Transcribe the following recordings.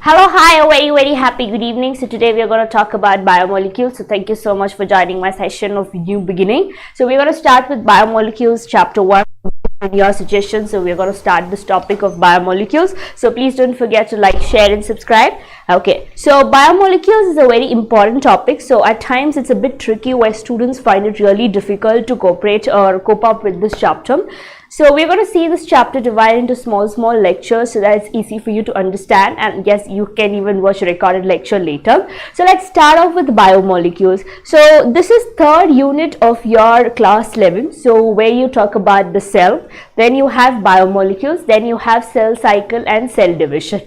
Hello, hi, a very happy good evening. So today we are going to talk about biomolecules. So thank you so much for joining my session of New Beginning. So we're going to start with Biomolecules chapter 1. Your suggestions. So we're going to start this topic of biomolecules. So please don't forget to like, share and subscribe. Okay, so biomolecules is a very important topic. So at times it's a bit tricky where students find it really difficult to cooperate or cope up with this chapter. So we're going to see this chapter divided into small lectures so that it's easy for you to understand, and yes, you can even watch a recorded lecture later. So let's start off with biomolecules. So this is third unit of your class 11. So where you talk about the cell, then you have biomolecules, then you have cell cycle and cell division.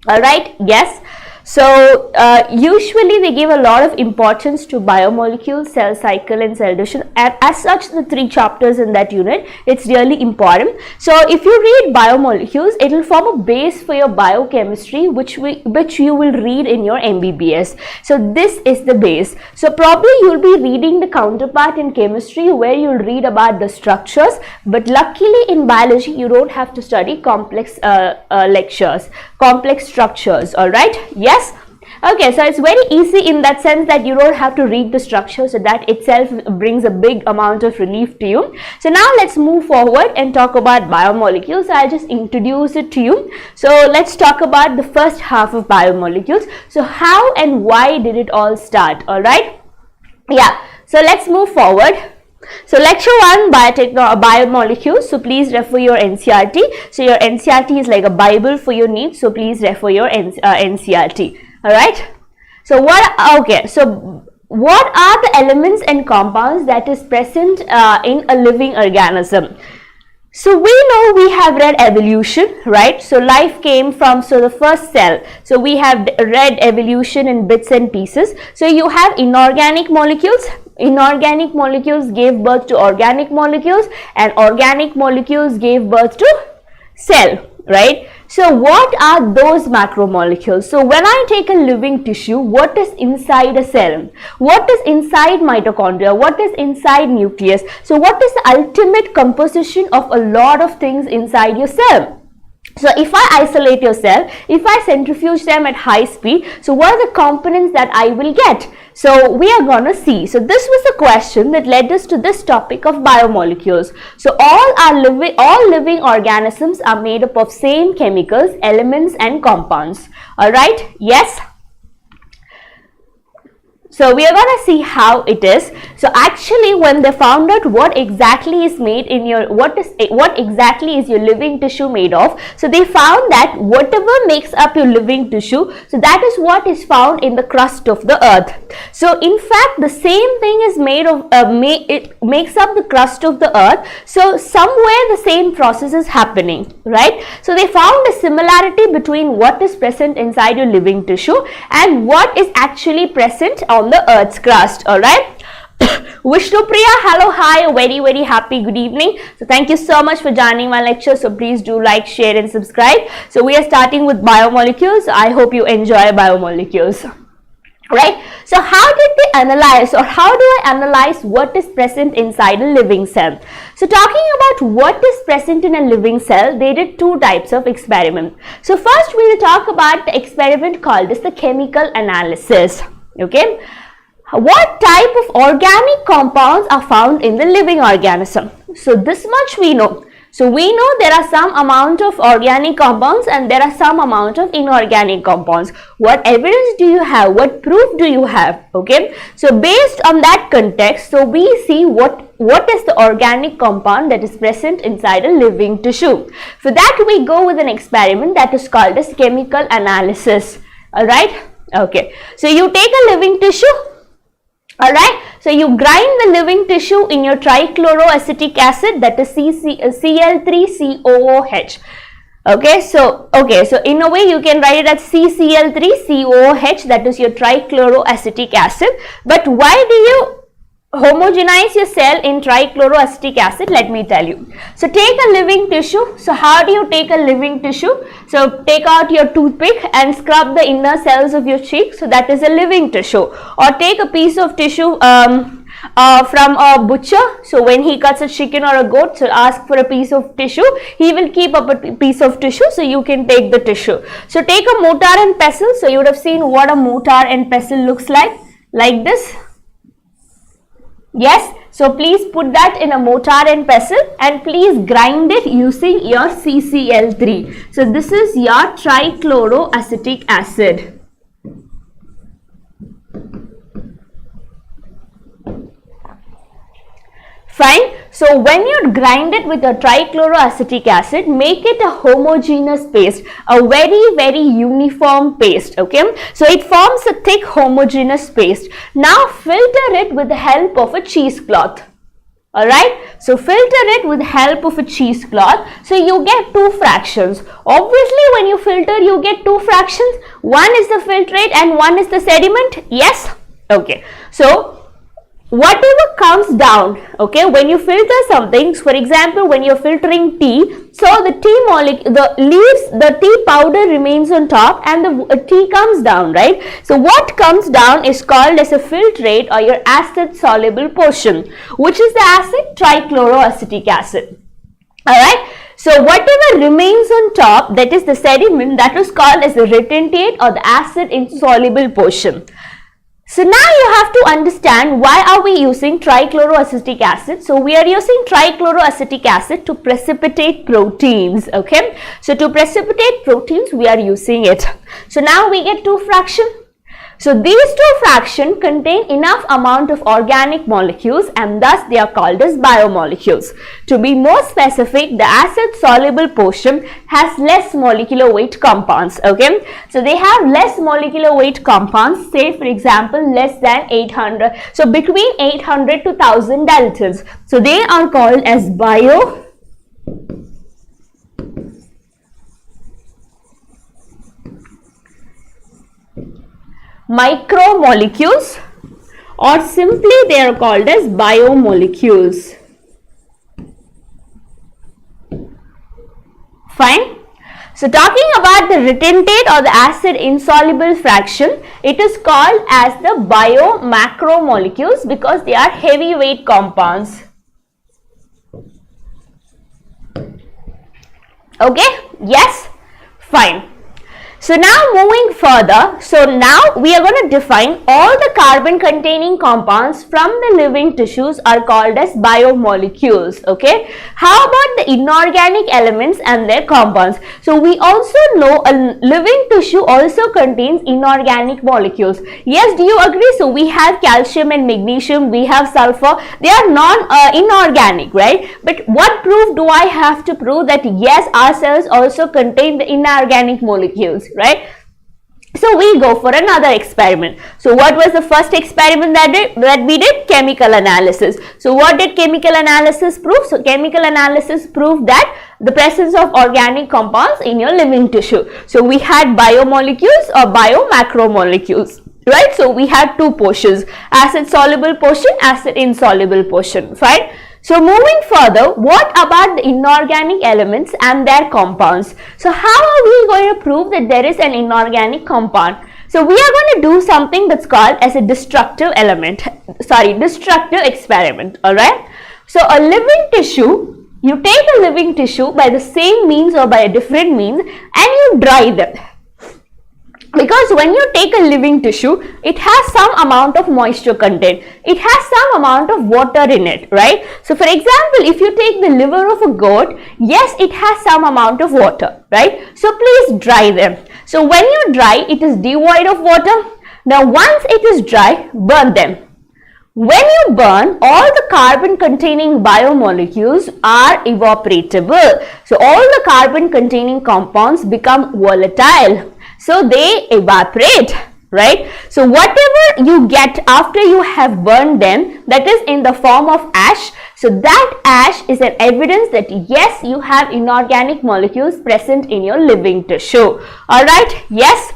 All right, yes. So usually we give a lot of importance to biomolecules, cell cycle and cell division, and as such the three chapters in that unit, it's really important. So if you read biomolecules, it will form a base for your biochemistry which you will read in your MBBS. So this is the base. So probably you'll be reading the counterpart in chemistry where you'll read about the structures, but luckily in biology you don't have to study complex complex structures. All right, yes. Okay, so it's very easy in that sense that you don't have to read the structure, so that itself brings a big amount of relief to you. So now let's move forward and talk about biomolecules. I'll just introduce it to you. So let's talk about the first half of biomolecules. So how and why did it all start? All right, yeah, so let's move forward. So lecture 1, biomolecules. So please refer your NCERT. So your NCERT is like a Bible for your needs. So please refer your NCERT. All right. So what are the elements and compounds that is present in a living organism? So we know, we have read evolution, right? So life came from, the first cell. So we have read evolution in bits and pieces. So you have inorganic molecules. Inorganic molecules gave birth to organic molecules, and organic molecules gave birth to cell, right? So what are those macromolecules? So when I take a living tissue, what is inside a cell? What is inside mitochondria? What is inside nucleus? So what is the ultimate composition of a lot of things inside your cell? So if I isolate your cell, if I centrifuge them at high speed, so what are the components that I will get? So we are going to see. So this was the question that led us to this topic of biomolecules. So all living organisms are made up of same chemicals, elements and compounds. All right, yes. So we are going to see how it is. So actually when they found out what exactly is made in your, what exactly is your living tissue made of, so they found that whatever makes up your living tissue, so that is what is found in the crust of the earth. So in fact the same thing is made of, it makes up the crust of the earth. So somewhere the same process is happening, right? So they found a similarity between what is present inside your living tissue and what is actually present on the earth's crust. All right. Vishnu Priya, hello, hi, a very happy good evening. So thank you so much for joining my lecture. So please do like, share and subscribe. So we are starting with biomolecules. I hope you enjoy biomolecules. Right. So how did they analyze, or how do I analyze what is present inside a living cell? So talking about what is present in a living cell, they did two types of experiment. So first we will talk about the experiment called as the chemical analysis. Okay. What type of organic compounds are found in the living organism? So this much we know. So we know there are some amount of organic compounds and there are some amount of inorganic compounds. What evidence do you have? What proof do you have? Okay. So based on that context, so we see what is the organic compound that is present inside a living tissue. For that we go with an experiment that is called as chemical analysis. All right. Okay. So you take a living tissue. All right, so you grind the living tissue in your trichloroacetic acid, that is Cl3COOH. Okay, so in a way you can write it as CCl3COOH, that is your trichloroacetic acid. But why do you homogenize your cell in trichloroacetic acid? Let me tell you. So take a living tissue. So how do you take a living tissue? So take out your toothpick and scrub the inner cells of your cheek. So that is a living tissue. Or take a piece of tissue, from a butcher. So when he cuts a chicken or a goat, so ask for a piece of tissue, he will keep up a piece of tissue, so you can take the tissue. So take a mortar and pestle. So you would have seen what a mortar and pestle looks like this. Yes, so please put that in a mortar and pestle and please grind it using your CCl3. So this is your trichloroacetic acid. Fine. So when you grind it with a trichloroacetic acid, make it a homogeneous paste, a very uniform paste. Okay. So it forms a thick homogeneous paste. Now filter it with the help of a cheesecloth. Alright. So filter it with the help of a cheesecloth. So you get two fractions. Obviously when you filter you get two fractions. One is the filtrate and one is the sediment. Yes. Okay. So whatever comes down, okay, when you filter something, for example, when you're filtering tea, so the tea molecule, the tea powder remains on top and the tea comes down, right? So what comes down is called as a filtrate or your acid soluble portion, which is the acid trichloroacetic acid. Alright, so whatever remains on top, that is the sediment, that is called as the retentate or the acid insoluble portion. So now you have to understand why are we using trichloroacetic acid. So we are using trichloroacetic acid to precipitate proteins. Okay. So to precipitate proteins we are using it. So now we get two fractions. So these two fractions contain enough amount of organic molecules and thus they are called as biomolecules. To be more specific, the acid soluble portion has less molecular weight compounds. Okay, so they have less molecular weight compounds, say for example less than 800, so between 800 to 1000 daltons. So they are called as micromolecules, or simply they are called as biomolecules. Fine. So talking about the retentate or the acid insoluble fraction, it is called as the biomacromolecules because they are heavyweight compounds. Okay, yes, fine. So now moving further, so now we are going to define all the carbon containing compounds from the living tissues are called as biomolecules. Okay, how about the inorganic elements and their compounds? So we also know a living tissue also contains inorganic molecules. Yes, do you agree? So we have calcium and magnesium, we have sulfur, they are inorganic, right? But what proof do I have to prove that yes, our cells also contain the inorganic molecules? Right? So we go for another experiment. So what was the first experiment that we did? Chemical analysis. So what did chemical analysis prove? So chemical analysis proved that the presence of organic compounds in your living tissue. So we had biomolecules or biomacromolecules. Right? So we had two portions, acid soluble portion, acid insoluble portion. Fine. So moving further, what about the inorganic elements and their compounds? So how are we going to prove that there is an inorganic compound? So we are going to do something that's called as a destructive experiment. Alright. So a living tissue, you take a living tissue by the same means or by a different means and you dry them. Because when you take a living tissue, it has some amount of moisture content. It has some amount of water in it, right? So for example, if you take the liver of a goat, yes, it has some amount of water, right? So please dry them. So when you dry, it is devoid of water. Now once it is dry, burn them. When you burn, all the carbon containing biomolecules are evaporatable. So all the carbon containing compounds become volatile. So they evaporate, right? So whatever you get after you have burned them, that is in the form of ash. So that ash is an evidence that yes, you have inorganic molecules present in your living tissue. Alright, yes.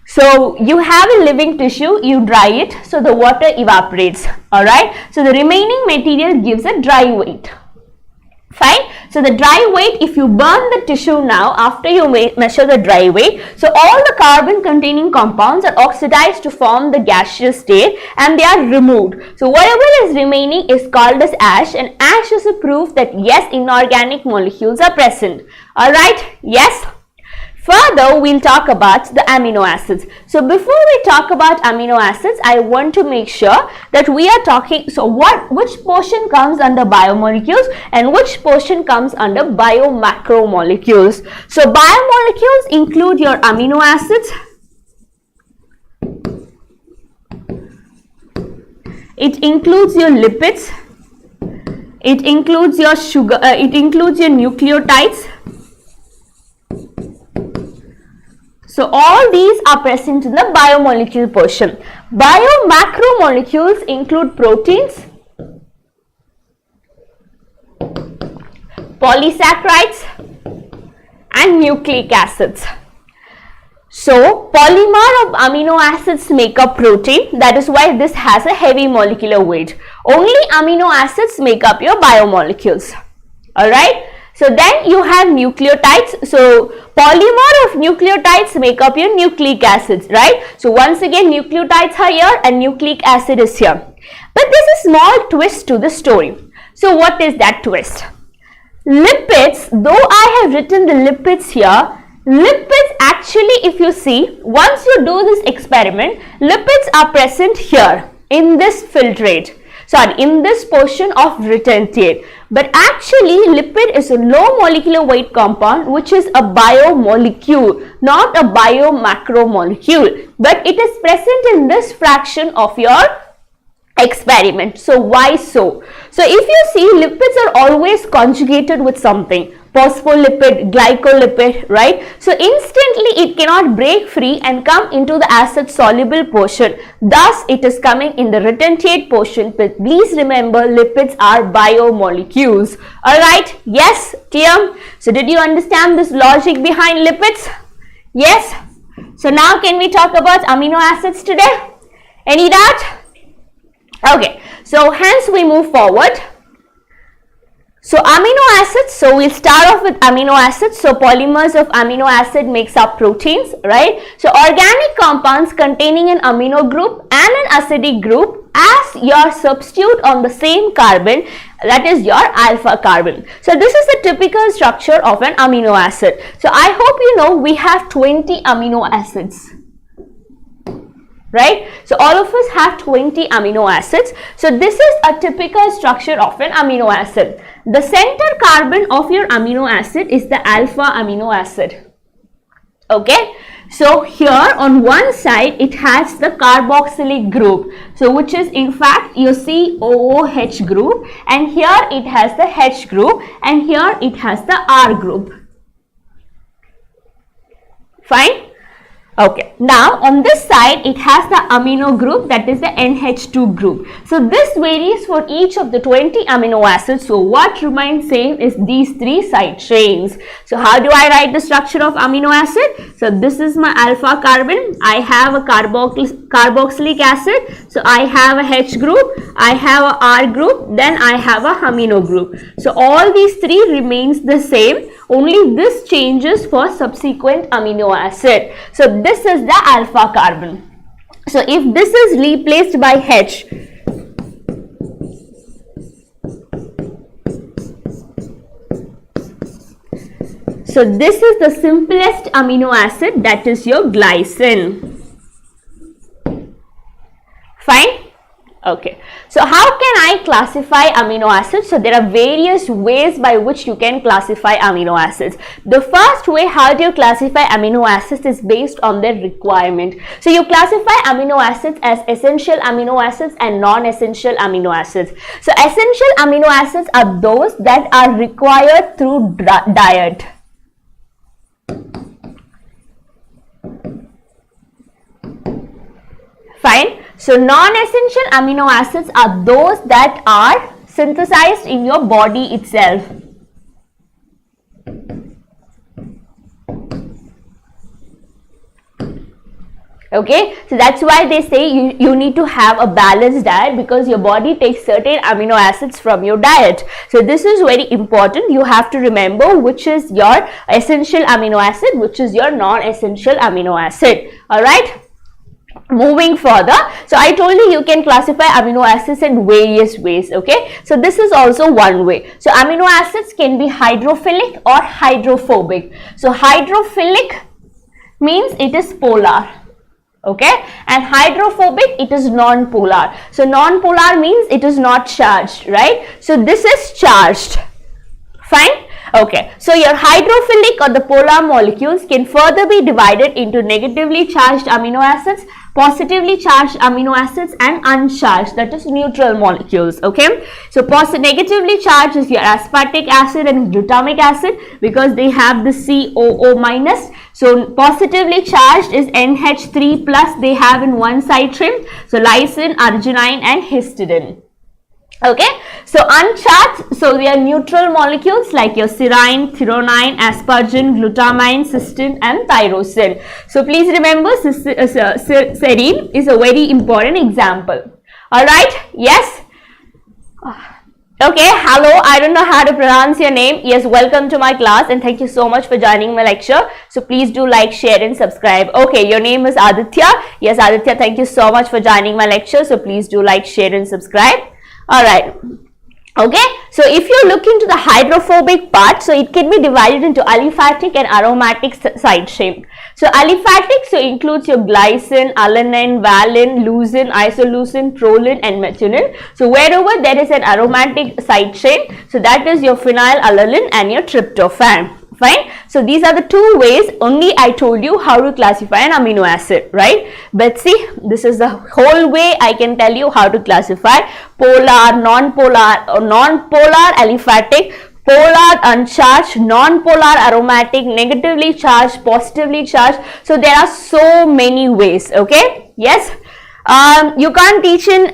So you have a living tissue, you dry it, so the water evaporates. Alright, so the remaining material gives a dry weight. Fine. So the dry weight, if you burn the tissue now, after you measure the dry weight, so all the carbon containing compounds are oxidized to form the gaseous state and they are removed. So whatever is remaining is called as ash, and ash is a proof that yes, inorganic molecules are present. Alright, yes. Further, we'll talk about the amino acids. So before we talk about amino acids, I want to make sure that we are talking, so which portion comes under biomolecules and which portion comes under biomacromolecules. So biomolecules include your amino acids, it includes your lipids, it includes your sugar, it includes your nucleotides. So all these are present in the biomolecule portion. Biomacromolecules include proteins, polysaccharides and nucleic acids. So polymer of amino acids make up protein. That is why this has a heavy molecular weight. Only amino acids make up your biomolecules. Alright. So then you have nucleotides. So polymer of nucleotides make up your nucleic acids, right? So once again, nucleotides are here and nucleic acid is here. But there's a small twist to the story. So what is that twist? Lipids, though I have written the lipids here, lipids actually, if you see, once you do this experiment, lipids are present here in this filtrate. Sorry, in this portion of retentate. But actually, lipid is a low molecular weight compound which is a biomolecule, not a biomacromolecule. But it is present in this fraction of your experiment. So why so? So if you see, lipids are always conjugated with something. Phospholipid, glycolipid, right? So instantly it cannot break free and come into the acid soluble portion. Thus it is coming in the retentate portion. But please remember, lipids are biomolecules. Alright, yes, clear? So did you understand this logic behind lipids? Yes. So now can we talk about amino acids today? Any doubt? Okay, so hence we move forward. So amino acids, so we'll start off with amino acids. So polymers of amino acid makes up proteins, right? So organic compounds containing an amino group and an acidic group as your substitute on the same carbon, that is your alpha carbon. So this is the typical structure of an amino acid. So I hope you know we have 20 amino acids. Right? So all of us have 20 amino acids. So this is a typical structure of an amino acid. The center carbon of your amino acid is the alpha amino acid. Okay? So here on one side it has the carboxylic group. So which is in fact you see OOH group, and here it has the H group, and here it has the R group. Fine? Okay, now on this side it has the amino group, that is the NH2 group. So this varies for each of the 20 amino acids. So what remains same is these three side chains. So how do I write the structure of amino acid? So this is my alpha carbon. I have a carboxylic acid. So I have a H group, I have a R group, then I have a amino group. So all these three remains the same. Only this changes for subsequent amino acid. So this is the alpha carbon. So if this is replaced by H, so this is the simplest amino acid, that is your glycine. Fine? Okay, so how can I classify amino acids? So there are various ways by which you can classify amino acids. The first way, how do you classify amino acids, is based on their requirement. So you classify amino acids as essential amino acids and non-essential amino acids. So essential amino acids are those that are required through diet. Fine. So non-essential amino acids are those that are synthesized in your body itself. Okay, so that's why they say you need to have a balanced diet, because your body takes certain amino acids from your diet. So this is very important. You have to remember which is your essential amino acid, which is your non-essential amino acid. All right. Moving further, so I told you can classify amino acids in various ways. Okay, so this is also one way. So amino acids can be hydrophilic or hydrophobic. So hydrophilic means it is polar, okay, and hydrophobic, it is non-polar. So non-polar means it is not charged, right? So this is charged. Fine. Okay, so your hydrophilic or the polar molecules can further be divided into negatively charged amino acids, positively charged amino acids, and uncharged, that is neutral molecules. Okay, so negatively charged is your aspartic acid and glutamic acid, because they have the COO minus. So positively charged is NH3 plus, they have in one side trim, so lysine, arginine, and histidine. Okay, so uncharged, so they are neutral molecules like your serine, threonine, aspargine, glutamine, cysteine, and tyrosine. So please remember, serine is a very important example. All right, yes. Okay, hello, I don't know how to pronounce your name. Yes, welcome to my class and thank you so much for joining my lecture. So please do like, share and subscribe. Okay, your name is Aditya. Yes, Aditya, thank you so much for joining my lecture. So please do like, share and subscribe. All right. Okay, so if you look into the hydrophobic part, so it can be divided into aliphatic and aromatic side chain. So aliphatic, so includes your glycine, alanine, valine, leucine, isoleucine, proline, and methionine. So wherever there is an aromatic side chain, so that is your phenylalanine and your tryptophan. Fine. So these are the two ways only I told you how to classify an amino acid, right? But see, this is the whole way I can tell you how to classify polar, non-polar, or non-polar aliphatic, polar uncharged, non-polar aromatic, negatively charged, positively charged. So there are so many ways. Okay. Yes. You can't teach in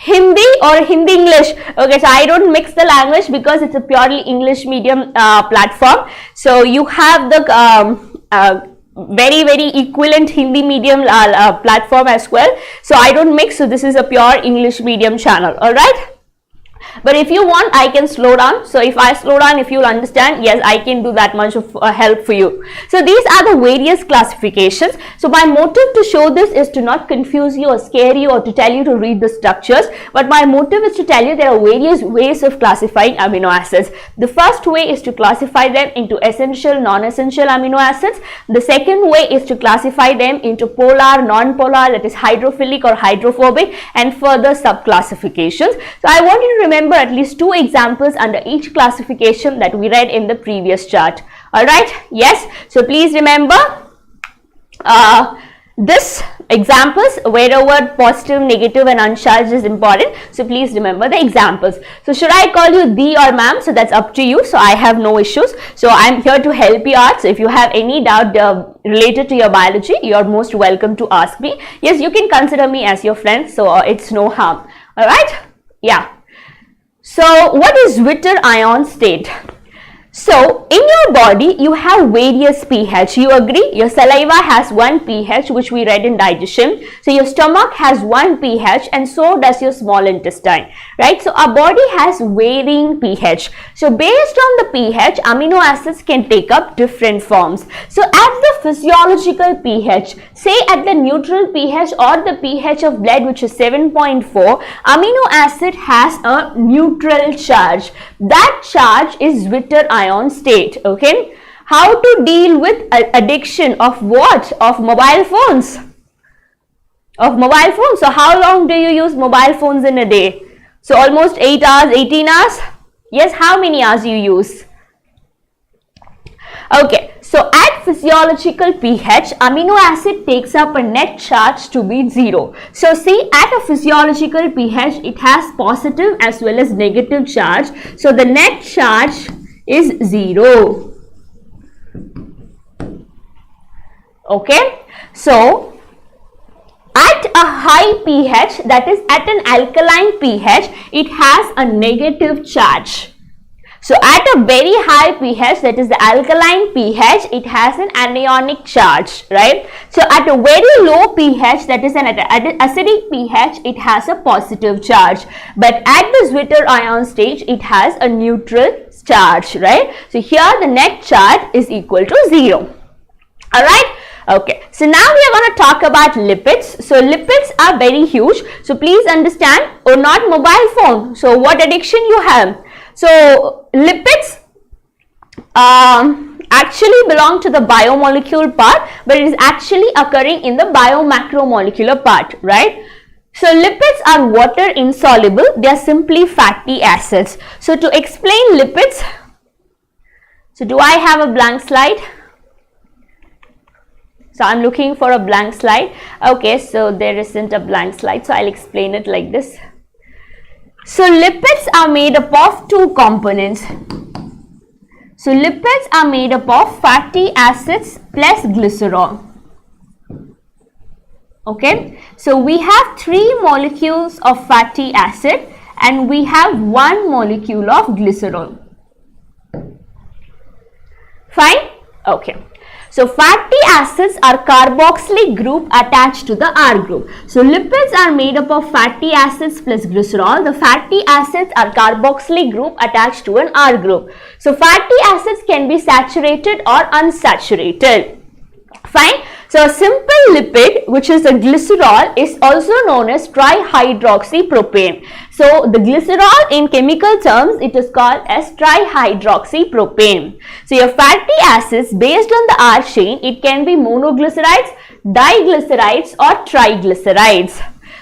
Hindi or Hindi English. Okay, so I don't mix the language because it's a purely English medium platform. So you have the very equivalent Hindi medium platform as well. So I don't mix. So this is a pure English medium channel. All right. But if you want, I can slow down. So if I slow down, if you'll understand, yes, I can do that much of help for you. So these are the various classifications. So my motive to show this is to not confuse you or scare you or to tell you to read the structures. But my motive is to tell you there are various ways of classifying amino acids. The first way is to classify them into essential, non-essential amino acids. The second way is to classify them into polar, non-polar, that is hydrophilic or hydrophobic, and further sub-classifications. So I want you to remember at least two examples under each classification that we read in the previous chart. All right. Yes. So please remember this examples, wherever positive, negative and uncharged is important. So please remember the examples. So should I call you Dee or ma'am? So that's up to you. So I have no issues. So I'm here to help you out. So if you have any doubt related to your biology, you're most welcome to ask me. Yes, you can consider me as your friend. So it's no harm. All right. Yeah. So what is Witter ion state? So in your body you have various pH. You agree? Your saliva has one pH, which we read in digestion. So your stomach has one pH and so does your small intestine, right? So our body has varying pH. So based on the pH, amino acids can take up different forms. So at the physiological pH, say at the neutral pH or the pH of blood, which is 7.4, amino acid has a neutral charge. That charge is Witter ion state. Okay, how to deal with addiction of what? Of mobile phones. Of mobile phones. So how long do you use mobile phones in a day? So almost 8 hours, 18 hours. Yes, how many hours you use? Okay, so at physiological pH, amino acid takes up a net charge to be 0. So see, at a physiological pH, it has positive as well as negative charge. So the net charge is 0. Okay, so at a high pH, that is at an alkaline pH, it has a negative charge. So at a very high pH, that is the alkaline pH, it has an anionic charge, right? So at a very low pH, that is an acidic pH, it has a positive charge. But at the Zwitter ion stage, it has a neutral charge, right? So here the net charge is equal to 0. Alright? Okay, so now we are going to talk about lipids. So lipids are very huge. So please understand, or not mobile phone. So what addiction you have? So lipids actually belong to the biomolecule part, but it is actually occurring in the biomacromolecular part, right? So lipids are water insoluble. They are simply fatty acids. So to explain lipids, so do I have a blank slide? So I'm looking for a blank slide. Okay, so there isn't a blank slide, so I'll explain it like this. So lipids are made up of two components. So lipids are made up of fatty acids plus glycerol. Okay, so we have 3 molecules of fatty acid and we have 1 molecule of glycerol. Fine? Okay. So fatty acids are carboxylic group attached to the R group. So lipids are made up of fatty acids plus glycerol. The fatty acids are carboxylic group attached to an R group. So fatty acids can be saturated or unsaturated. Fine. So a simple lipid, which is a glycerol, is also known as trihydroxypropane. So the glycerol in chemical terms, it is called as trihydroxypropane. So your fatty acids based on the R chain, it can be monoglycerides, diglycerides or triglycerides.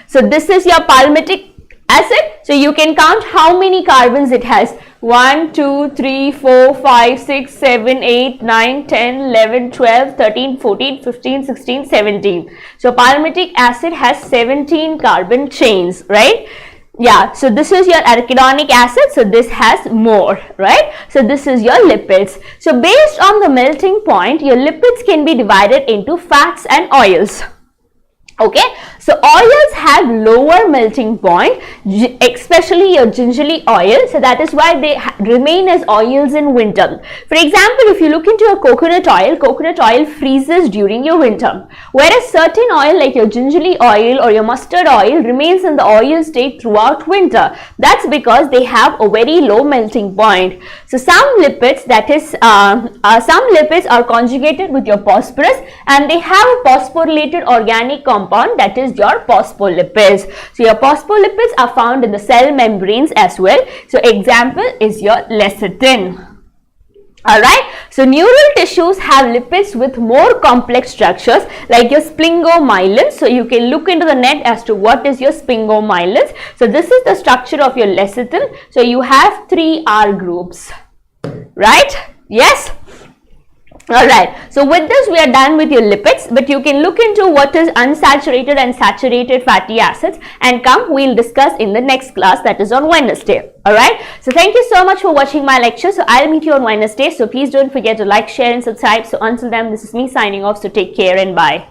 So this is your palmitic acid. So you can count how many carbons it has. 1, 2, 3, 4, 5, 6, 7, 8, 9, 10, 11, 12, 13, 14, 15, 16, 17. So palmitic acid has 17 carbon chains, right? Yeah, so this is your arachidonic acid, so this has more, right? So this is your lipids. So based on the melting point, your lipids can be divided into fats and oils. Okay, so oils have lower melting point, especially your gingerly oil. So that is why they remain as oils in winter. For example, if you look into a coconut oil freezes during your winter. Whereas certain oil like your gingerly oil or your mustard oil remains in the oil state throughout winter. That's because they have a very low melting point. So some lipids, that is, some lipids are conjugated with your phosphorus and they have a phosphorylated organic compound, that is your phospholipids. So your phospholipids are found in the cell membranes as well. So example is your lecithin. Alright, so neural tissues have lipids with more complex structures like your sphingomyelin. So you can look into the net as to what is your sphingomyelin. So this is the structure of your lecithin. So you have 3 R groups, right? Yes? Alright, so with this we are done with your lipids, but you can look into what is unsaturated and saturated fatty acids and we'll discuss in the next class, that is on Wednesday. Alright, so thank you so much for watching my lecture. So I'll meet you on Wednesday, so please don't forget to like, share and subscribe. So until then, this is me signing off, so take care and bye.